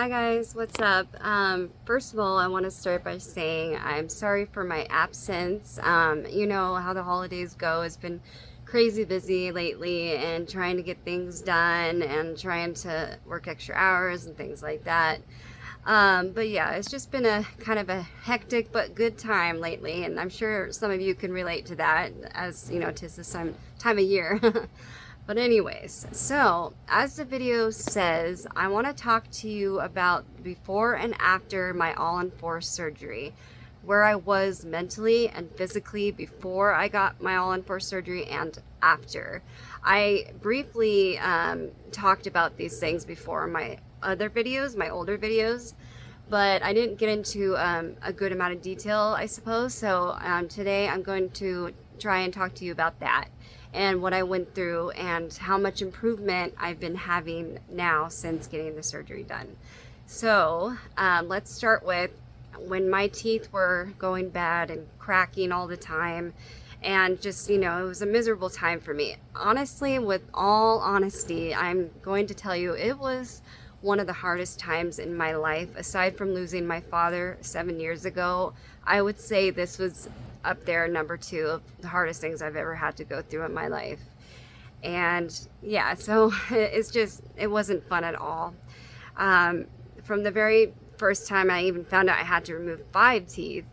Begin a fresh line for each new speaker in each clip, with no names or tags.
Hi guys, what's up? First of all, I want to start by saying I'm sorry for my absence. You know how the holidays go. It's been crazy busy lately and trying to get things done and trying to work extra hours and things like that. But yeah, it's just been a kind of a hectic but good time lately, and I'm sure some of you can relate to that as you know, 'tis this time of year. But anyways, so as the video says, I want to talk to you about before and after my all-in-4 surgery, where I was mentally and physically before I got my all-in-4 surgery and after. I briefly talked about these things before in my other videos, my older videos, but I didn't get into a good amount of detail, I suppose. So today I'm going to try and talk to you about that and what I went through and how much improvement I've been having now since getting the surgery done. So let's start with when my teeth were going bad and cracking all the time, and just, you know, it was a miserable time for me. Honestly, with all honesty, I'm going to tell you it was one of the hardest times in my life. Aside from losing my father 7 years ago, I would say this was up there number two of the hardest things I've ever had to go through in my life. And yeah, so it wasn't fun at all. From the very first time I even found out I had to remove 5 teeth,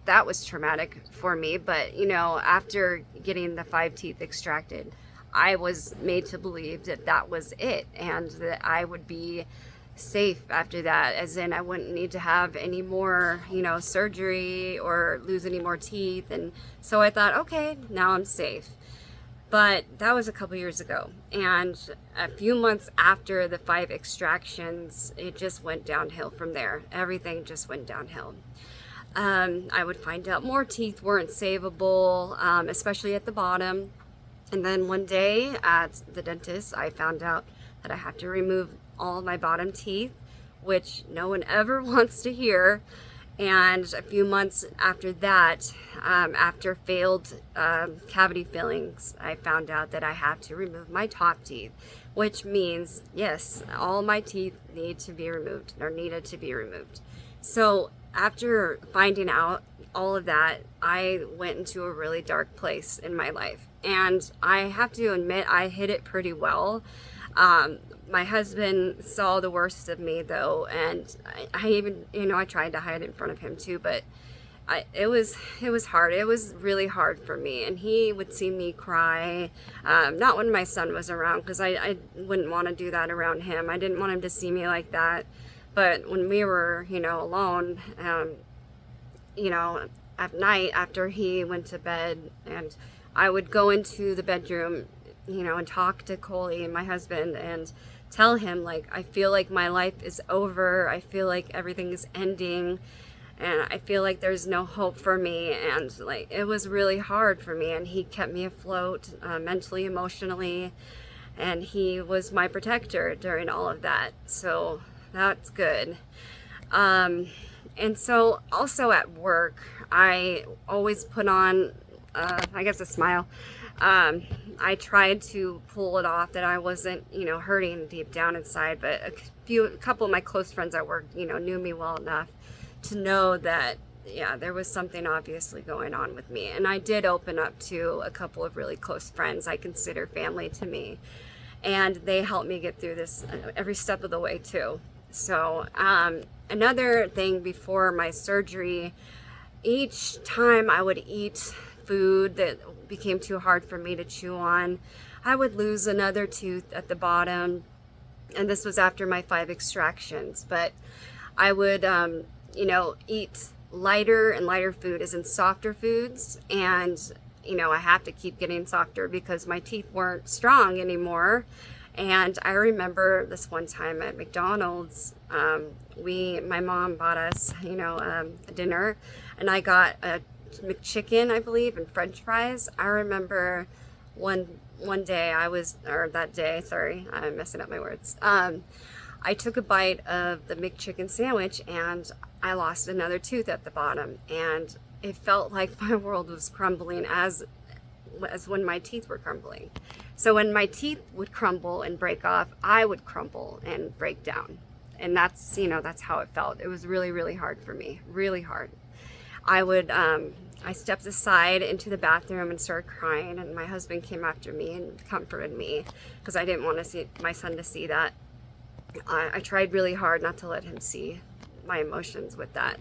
that was traumatic for me. But you know, after getting the 5 teeth extracted, I was made to believe that that was it and that I would be safe after that, as in I wouldn't need to have any more, you know, surgery or lose any more teeth. And so I thought, okay, now I'm safe. But that was a couple years ago, and a few months after the 5 extractions, it just went downhill from there. Everything just went downhill. I would find out more teeth weren't savable, especially at the bottom. And then one day at the dentist, I found out that I have to remove all of my bottom teeth, which no one ever wants to hear. And a few months after that, after failed cavity fillings, I found out that I have to remove my top teeth, which means, yes, all my teeth need to be removed or needed to be removed. So after finding out all of that, I went into a really dark place in my life. And I have to admit, I hid it pretty well. My husband saw the worst of me though, and I even, you know, I tried to hide it in front of him too, but it was hard. It was really hard for me, and he would see me cry, not when my son was around, because I wouldn't want to do that around him. I didn't want him to see me like that. But when we were, you know, alone, you know, at night after he went to bed, and I would go into the bedroom, you know, and talk to Coley, my husband, and tell him, like, I feel like my life is over. I feel like everything is ending, and I feel like there's no hope for me. And like, it was really hard for me, and he kept me afloat, mentally, emotionally, and he was my protector during all of that. So that's good. And so also at work, I always put on, I guess, a smile. I tried to pull it off that I wasn't, you know, hurting deep down inside, but a couple of my close friends at work, you know, knew me well enough to know that, yeah, there was something obviously going on with me. And I did open up to a couple of really close friends I consider family to me, and they helped me get through this every step of the way too. So another thing before my surgery, each time I would eat food that became too hard for me to chew on, I would lose another tooth at the bottom. And this was after my 5 extractions. But I would, you know, eat lighter and lighter food, as in softer foods. And, you know, I have to keep getting softer because my teeth weren't strong anymore. And I remember this one time at McDonald's, my mom bought us, you know, a dinner, and I got a McChicken, I believe, and French fries. I remember one day that day, sorry, I'm messing up my words. I took a bite of the McChicken sandwich and I lost another tooth at the bottom, and it felt like my world was crumbling as when my teeth were crumbling. So when my teeth would crumble and break off, I would crumble and break down. And that's, that's how it felt. It was really, really hard for me, really hard. I stepped aside into the bathroom and started crying, and my husband came after me and comforted me because I didn't want to see my son to see that. I tried really hard not to let him see my emotions with that.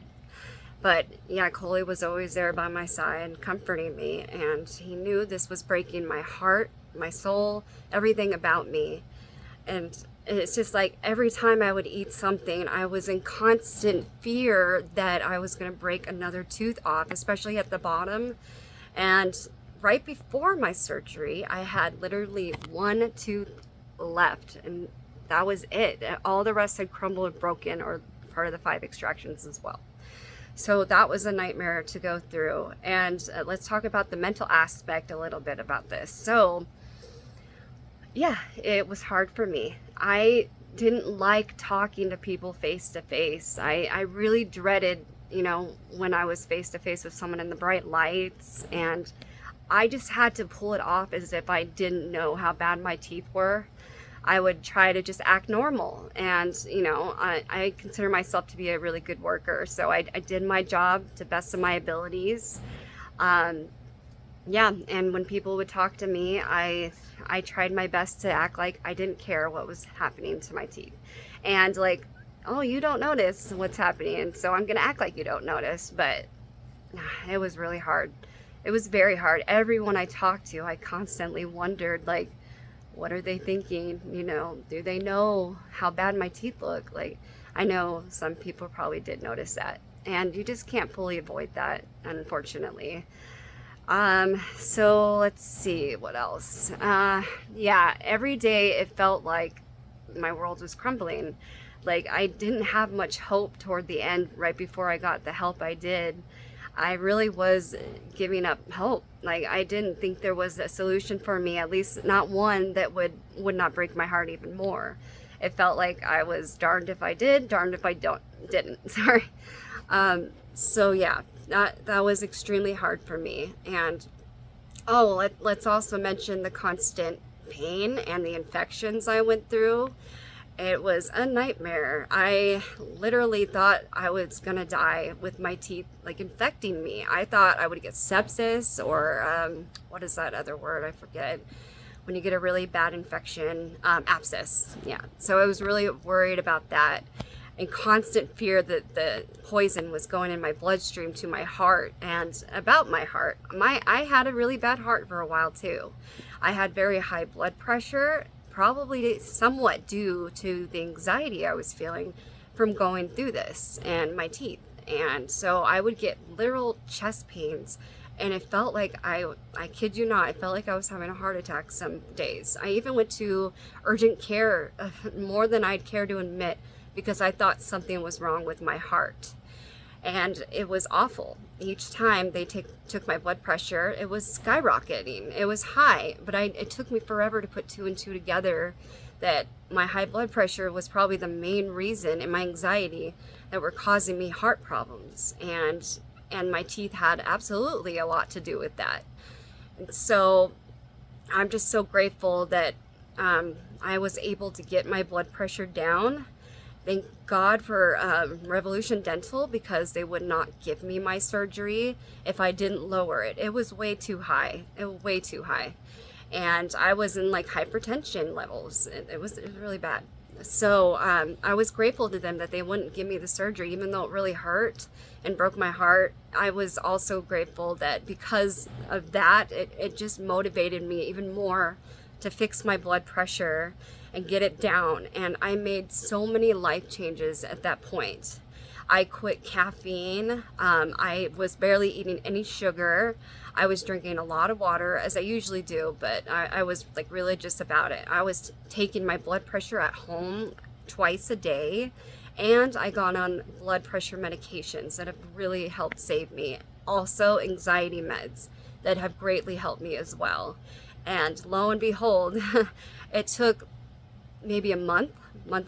But yeah, Coley was always there by my side, comforting me, and he knew this was breaking my heart, my soul, everything about me. And it's just like every time I would eat something, I was in constant fear that I was going to break another tooth off, especially at the bottom. And right before my surgery, I had literally one tooth left, and that was it. All the rest had crumbled and broken, or part of the 5 extractions as well. So that was a nightmare to go through. And let's talk about the mental aspect a little bit about this. So yeah, it was hard for me. I didn't like talking to people face to face. I really dreaded, when I was face to face with someone in the bright lights, and I just had to pull it off as if I didn't know how bad my teeth were. I would try to just act normal, and I consider myself to be a really good worker, so I did my job to the best of my abilities. Yeah, and when people would talk to me, I tried my best to act like I didn't care what was happening to my teeth. And like, oh, you don't notice what's happening, so I'm gonna act like you don't notice. But it was really hard. It was very hard. Everyone I talked to, I constantly wondered, like, what are they thinking? Do they know how bad my teeth look? Like, I know some people probably did notice that. And you just can't fully avoid that, unfortunately. So let's see what else. Yeah, every day it felt like my world was crumbling. Like, I didn't have much hope toward the end, right before I got the help I did. I really was giving up hope. Like, I didn't think there was a solution for me, at least not one that would not break my heart even more. It felt like I was darned if I did, darned if I didn't. Sorry. So yeah, that was extremely hard for me. And let's also mention the constant pain and the infections I went through. It was a nightmare. I literally thought I was gonna die with my teeth like infecting me. I thought I would get sepsis, or what is that other word? I forget. When you get a really bad infection, abscess. Yeah. So I was really worried about that, and constant fear that the poison was going in my bloodstream to my heart. And about my heart, I had a really bad heart for a while too. I had very high blood pressure, probably somewhat due to the anxiety I was feeling from going through this and my teeth. And so I would get literal chest pains, and it felt like I kid you not, I felt like I was having a heart attack some days. I even went to urgent care more than I'd care to admit, because I thought something was wrong with my heart. And it was awful. Each time they took my blood pressure, it was skyrocketing. It was high, but it took me forever to put 2 and 2 together that my high blood pressure was probably the main reason, and my anxiety, that were causing me heart problems. And my teeth had absolutely a lot to do with that. And so I'm just so grateful that I was able to get my blood pressure down. Thank God for Revolution Dental, because they would not give me my surgery if I didn't lower it. It was way too high. It was way too high. And I was in like hypertension levels. It was really bad. So I was grateful to them that they wouldn't give me the surgery, even though it really hurt and broke my heart. I was also grateful that because of that, it just motivated me even more to fix my blood pressure and get it down. And I made so many life changes at that point. I quit caffeine. I was barely eating any sugar. I was drinking a lot of water, as I usually do, but I was like religious about it. I was taking my blood pressure at home twice a day, and I got on blood pressure medications that have really helped save me. Also, anxiety meds that have greatly helped me as well. And lo and behold, it took maybe a month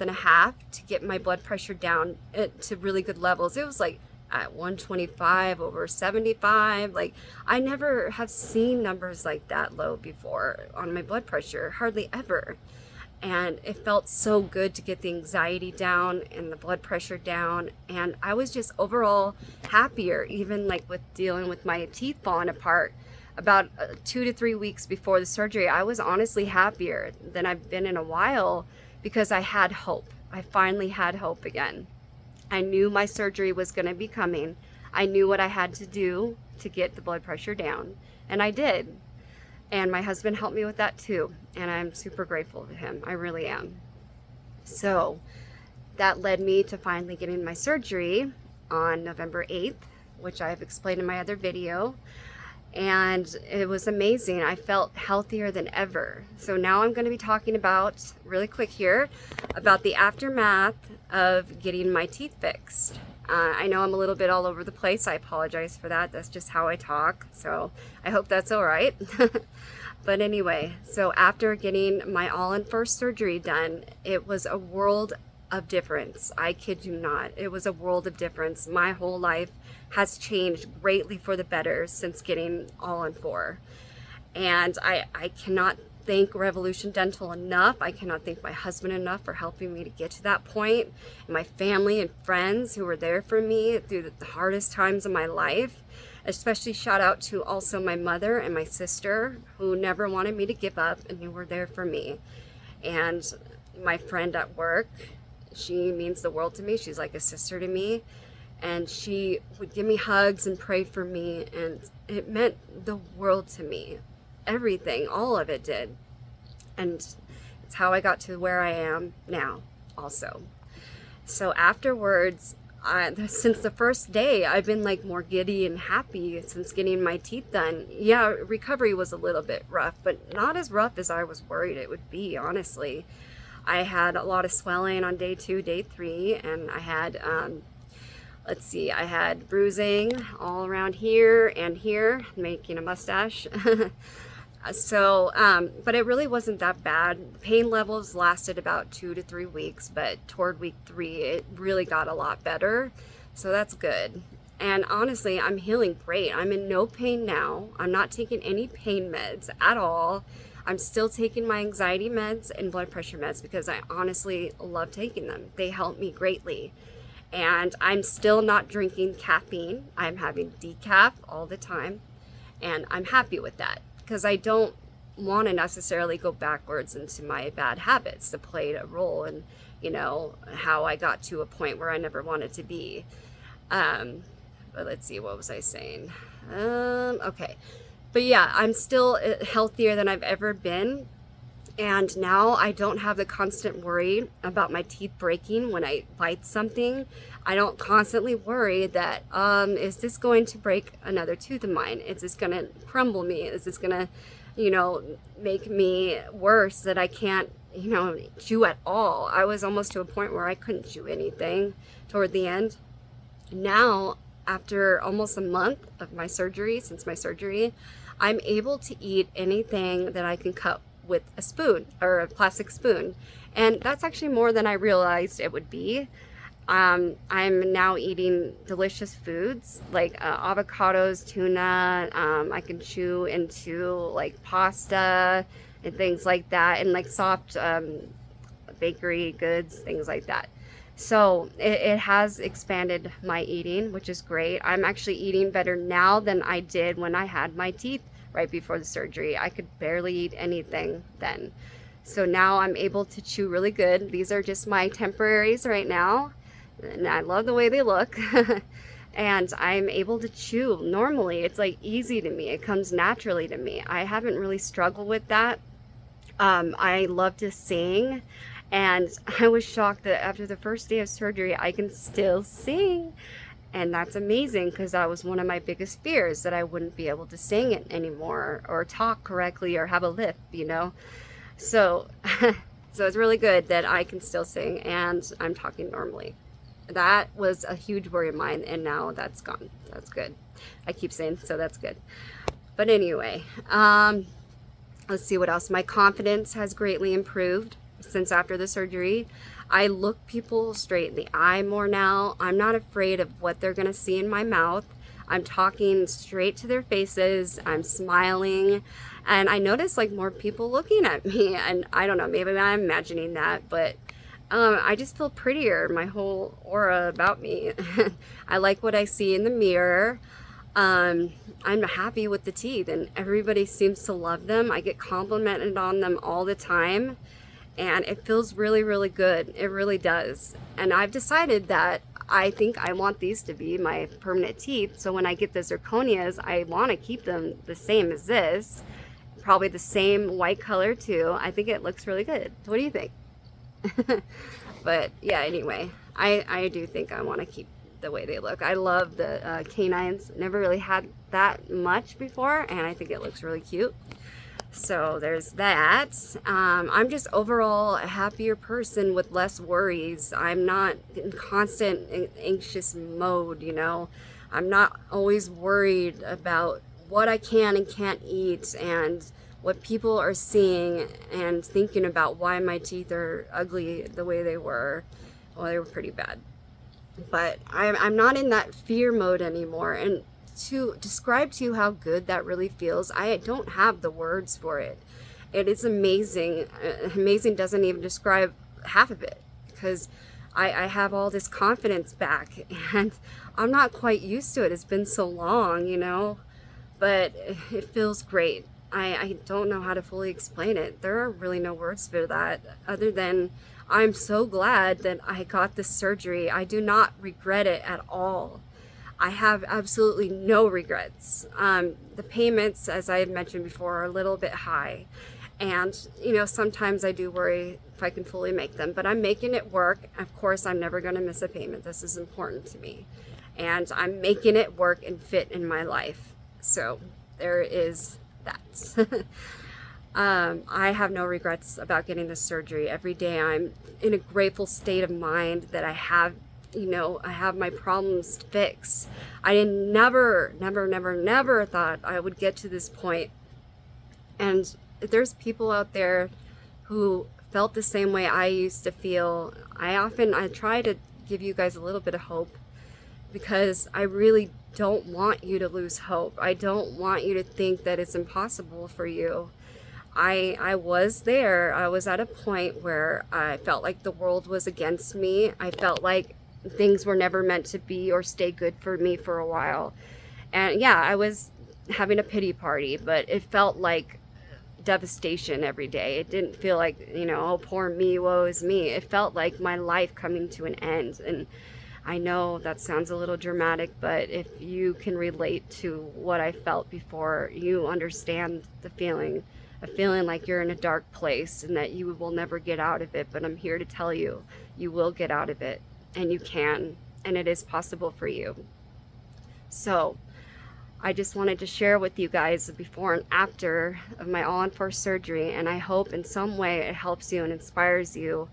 and a half to get my blood pressure down to really good levels. It was like at 125 over 75. Like, I never have seen numbers like that low before on my blood pressure, hardly ever. And it felt so good to get the anxiety down and the blood pressure down. And I was just overall happier, even like with dealing with my teeth falling apart. About 2 to 3 weeks before the surgery, I was honestly happier than I've been in a while because I had hope. I finally had hope again. I knew my surgery was going to be coming. I knew what I had to do to get the blood pressure down, and I did. And my husband helped me with that too, and I'm super grateful to him. I really am. So that led me to finally getting my surgery on November 8th, which I've explained in my other video. And it was amazing. I felt healthier than ever. So now I'm going to be talking about, really quick here, about the aftermath of getting my teeth fixed. I know I'm a little bit all over the place. I apologize for that. That's just how I talk. So I hope that's all right. But anyway, so after getting my all-in-1 surgery done, it was a world of difference. I kid you not. It was a world of difference. My whole life has changed greatly for the better since getting all-in-4. And I cannot thank Revolution Dental enough. I cannot thank my husband enough for helping me to get to that point, and my family and friends who were there for me through the hardest times of my life. Especially shout out to also my mother and my sister, who never wanted me to give up and who were there for me. And my friend at work, she means the world to me. She's like a sister to me. And she would give me hugs and pray for me, and it meant the world to me. Everything, all of it did. And it's how I got to where I am now also. So afterwards, since the first day, I've been like more giddy and happy since getting my teeth done. Yeah, recovery was a little bit rough, but not as rough as I was worried it would be, honestly. I had a lot of swelling on day 2, day 3, and I had, I had bruising all around here and here, making a mustache. So, but it really wasn't that bad. The pain levels lasted about 2 to 3 weeks, but toward week 3, it really got a lot better. So that's good. And honestly, I'm healing great. I'm in no pain now. I'm not taking any pain meds at all. I'm still taking my anxiety meds and blood pressure meds because I honestly love taking them. They help me greatly. And I'm still not drinking caffeine. I'm having decaf all the time. And I'm happy with that, because I don't want to necessarily go backwards into my bad habits that played a role in, how I got to a point where I never wanted to be. But let's see, what was I saying? Okay. But yeah, I'm still healthier than I've ever been. And now I don't have the constant worry about my teeth breaking when I bite something. I don't constantly worry that, is this going to break another tooth of mine? Is this going to crumble me? Is this going to, make me worse that I can't, chew at all? I was almost to a point where I couldn't chew anything toward the end. Now, after almost a month of my surgery, since my surgery, I'm able to eat anything that I can cut with a spoon or a plastic spoon. And that's actually more than I realized it would be. I'm now eating delicious foods like avocados, tuna. I can chew into like pasta and things like that, and like soft bakery goods, things like that. So it has expanded my eating, which is great. I'm actually eating better now than I did when I had my teeth right before the surgery. I could barely eat anything then. So now I'm able to chew really good. These are just my temporaries right now, and I love the way they look. And I'm able to chew normally. It's like easy to me. It comes naturally to me. I haven't really struggled with that. I love to sing, and I was shocked that after the first day of surgery, I can still sing. And that's amazing, because that was one of my biggest fears, that I wouldn't be able to sing it anymore or talk correctly or have a lisp, So, so it's really good that I can still sing and I'm talking normally. That was a huge worry of mine, and now that's gone. That's good. I keep saying, so that's good. But anyway, let's see what else. My confidence has greatly improved since after the surgery. I look people straight in the eye more now. I'm not afraid of what they're going to see in my mouth. I'm talking straight to their faces. I'm smiling. And I notice like more people looking at me. And I don't know, maybe I'm imagining that, but I just feel prettier, my whole aura about me. I like what I see in the mirror. I'm happy with the teeth, and everybody seems to love them. I get complimented on them all the time, and it feels really, really good. It really does. And I've decided that I think I want these to be my permanent teeth. So when I get the zirconias, I want to keep them the same as this. Probably the same white color too. I think it looks really good. What do you think? But yeah, anyway, I do think I want to keep the way they look. I love the canines. Never really had that much before, and I think it looks really cute. So there's that. I'm just overall a happier person with less worries. I'm not in constant anxious mode, you know. I'm not always worried about what I can and can't eat and what people are seeing and thinking about why my teeth are ugly the way they were. Well, they were pretty bad. But I'm not in that fear mode anymore. And to describe to you how good that really feels, I don't have the words for it. It is amazing. Amazing doesn't even describe half of it, because I have all this confidence back, and I'm not quite used to it. It's been so long, you know, but it feels great. I don't know how to fully explain it. There are really no words for that other than I'm so glad that I got this surgery. I do not regret it at all. I have absolutely no regrets. The payments, as I had mentioned before, are a little bit high. And, you know, sometimes I do worry if I can fully make them, but I'm making it work. Of course, I'm never going to miss a payment. This is important to me. And I'm making it work and fit in my life. So there is that. I have no regrets about getting this surgery. Every day I'm in a grateful state of mind that I have, you know, I have my problems fixed. I never thought I would get to this point. And if there's people out there who felt the same way I used to feel, I try to give you guys a little bit of hope, because I really don't want you to lose hope. I don't want you to think that it's impossible for you. I was there. I was at a point where I felt like the world was against me. I felt like things were never meant to be or stay good for me for a while. And yeah, I was having a pity party, but it felt like devastation every day. It didn't feel like, you know, oh, poor me, woe is me. It felt like my life coming to an end. And I know that sounds a little dramatic, but if you can relate to what I felt before, you understand the feeling, a feeling like you're in a dark place and that you will never get out of it. But I'm here to tell you, you will get out of it, and you can, and it is possible for you. So I just wanted to share with you guys the before and after of my all-on-4 surgery, and I hope in some way it helps you and inspires you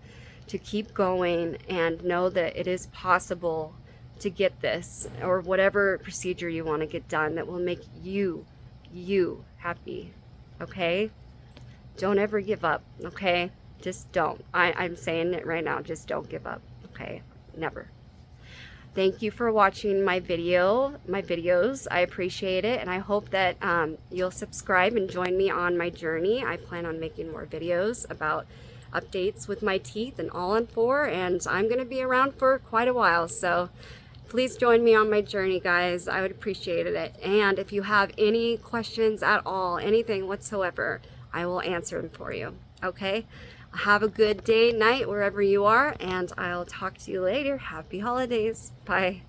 to keep going and know that it is possible to get this or whatever procedure you want to get done that will make you happy. Okay? Don't ever give up. Okay? Just don't. I'm saying it right now. Just don't give up. Okay? Never. Thank you for watching my videos. I appreciate it, and I hope that you'll subscribe and join me on my journey. I plan on making more videos about updates with my teeth and all-on-4, and I'm going to be around for quite a while, so please join me on my journey, guys. I would appreciate it. And if you have any questions at all, anything whatsoever, I will answer them for you. Okay? Have a good day, night, wherever you are, and I'll talk to you later. Happy holidays. Bye.